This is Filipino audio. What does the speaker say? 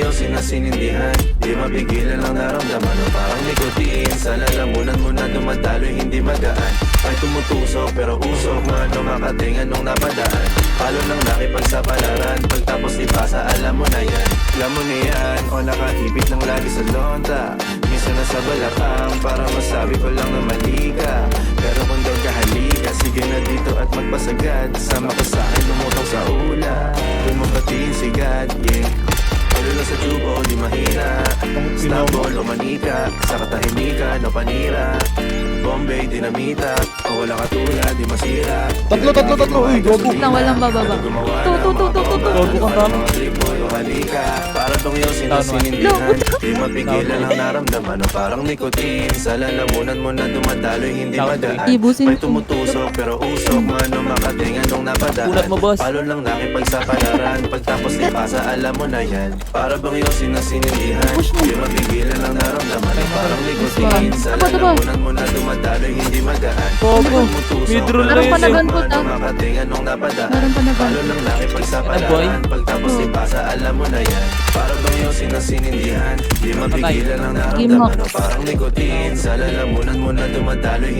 yosin na sinindihan, di mapigilan ang naramdaman o parang nikotin. Sa lalamunan mo na dumadaloy hindi magaan, ay tumutusok pero usok man o makatingan nung napadaan. Palo lang nakipagsapalaran, pagtapos ipasa alam mo na yan. Alam mo na yan o nakahipit lang lagi sa lonta. Minsan nasa balakang para masabi ko lang na mali ka. Pero kung doon ka halika, sige na dito at magpasagad. Sama ka sa'kin lumutang sa ula, doon mo batiin si God, yeah. Lalo sa tubo, di mahina. Istanbul o Manika, sa katahimikan o panira. Bombay, dinamita, o wala katulad, di masira. Tatlo, uy, gogo. Na walang bababa. Gogo kang tama. O halika, para tong yung sinasinindihan, di mapigilan ang naramdaman o parang nikotin. Sa lalamunan mo na dumadaloy hindi magaan, Ibusin may ko. tumutusok pero usok man o makatingan nung napadaan. Ulat mo, boss. Palo lang nakipagsapalaran, pagtapos ipasa alam mo na yan. Para bang yung sinasinindihan, di mapigilan ang naramdaman o parang nikotin. Sa lalamunan mo na dumadaloy hindi magaan, Gogo. Midro lang Meron yun. pa na ganun po, man o makatingan nung napadaan. Meron pa na Palo ganun. lang nakipagsapalaran, pagtapos ipasa alam mo na yan. Para bang yung sinasinindihan, di mapigilan ang naramdaman o parang nikotin. Sa lalamunan mo na dumadaloy